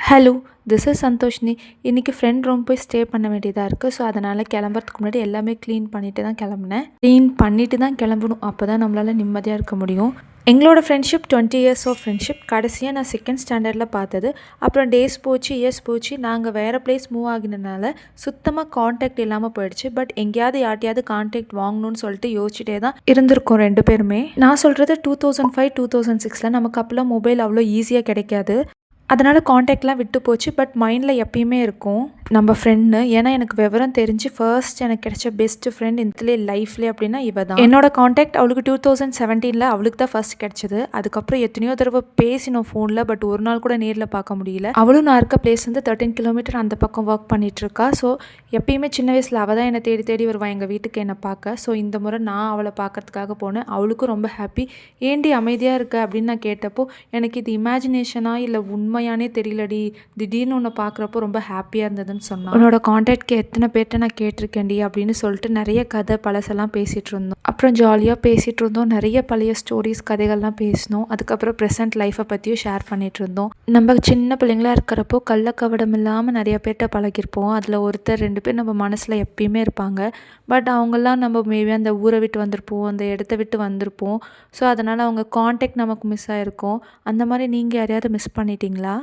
Hello, this is Santhoshini. இன்றைக்கி friend room போய் stay பண்ண வேண்டியதாக இருக்குது. ஸோ அதனால் கிளம்புறதுக்கு முன்னாடி எல்லாமே க்ளீன் பண்ணிவிட்டு தான் கிளம்புனேன். க்ளீன் பண்ணிவிட்டு தான் கிளம்பணும். அப்போ தான் நம்மளால் நிம்மதியாக இருக்க முடியும். எங்களோட ஃப்ரெண்ட்ஷிப் 20 இயர்ஸ் ஆஃப் ஃப்ரெண்ட்ஷிப். கடைசியாக நான் செகண்ட் ஸ்டாண்டர்டில் பார்த்தது. அப்புறம் டேஸ் போச்சு, இயர்ஸ் போச்சு. நாங்கள் வேறு பிளேஸ் மூவ் ஆகினதுனால சுத்தமாக காண்டாக்ட் இல்லாமல் போயிடுச்சு. பட் எங்கேயாவது யார்ட்டையாவது காண்டாக்ட் வாங்கணும்னு சொல்லிட்டு யோசிச்சுட்டே தான் இருந்திருக்கோம் ரெண்டு பேருமே. நான் சொல்கிறது 2005 2006 நமக்கு அப்போல்லாம் மொபைல் அவ்வளோ ஈஸியாக கிடைக்காது. அதனால் காண்டாக்ட்லாம் விட்டு போச்சு. பட் மைண்டில் எப்பயுமே இருக்கும் நம்ம ஃப்ரெண்டு. ஏன்னா எனக்கு விவரம் தெரிஞ்சு ஃபர்ஸ்ட் எனக்கு கிடைச்ச பெஸ்ட் ஃப்ரெண்ட் இதுலேயே லைஃப்லேயே அப்படின்னா இவ தான். என்னோட காண்டாக்ட் அவளுக்கு 2017 அவளுக்கு தான் ஃபர்ஸ்ட் கிடைச்சது. அதுக்கப்புறம் எத்தனையோ தடவை பேசினோம் ஃபோனில். பட் ஒரு நாள் கூட நேரில் பார்க்க முடியல. அவளும் நான் இருக்க பிளேஸ் வந்து 13 கிலோமீட்டர் அந்த பக்கம் ஒர்க் பண்ணிகிட்ருக்கா. ஸோ எப்பயுமே சின்ன வயசில் அவள் தான் என்னை தேடி தேடி வருவாள் எங்கள் வீட்டுக்கு என்னை பார்க்க. ஸோ இந்த முறை நான் அவளை பார்க்கறதுக்காக போனேன். அவளுக்கும் ரொம்ப ஹாப்பி. ஏண்டி அமைதியாக இருக்க அப்படின்னு நான் கேட்டப்போ எனக்கு இது இமேஜினேஷனா இல்லை உண்மையானே தெரியலடி, திடீர்னு உன்னை பார்க்குறப்போ ரொம்ப ஹாப்பியாக இருந்ததுன்னு சொன்னான். உன்னோட காண்டாக்ட்க்கு எத்தனை பேர்கிட்ட நான் கேட்டிருக்கேன்டி அப்படின்னு சொல்லிட்டு நிறைய கதை பழசெல்லாம் பேசிகிட்டு இருந்தோம். அப்புறம் ஜாலியாக பேசிகிட்டு இருந்தோம். நிறைய பழைய ஸ்டோரிஸ் கதைகள்லாம் பேசினோம். அதுக்கப்புறம் ப்ரெசென்ட் லைஃப்பை பற்றியும் ஷேர் பண்ணிகிட்டு இருந்தோம். நம்ம சின்ன பிள்ளைங்களா இருக்கிறப்போ கள்ளக்கவடம் இல்லாமல் நிறைய பேர்கிட்ட பழகிருப்போம். அதில் ஒருத்தர் 2 பேர் நம்ம மனசில் எப்பயுமே இருப்பாங்க. பட் அவங்கெல்லாம் நம்ம மேபி அந்த ஊரை விட்டு வந்திருப்போம், அந்த இடத்த விட்டு வந்திருப்போம். ஸோ அதனால் அவங்க காண்டாக்ட் நமக்கு மிஸ் ஆகிருக்கும். அந்த மாதிரி நீங்கள் யாரையாவது மிஸ் பண்ணிட்டீங்களா?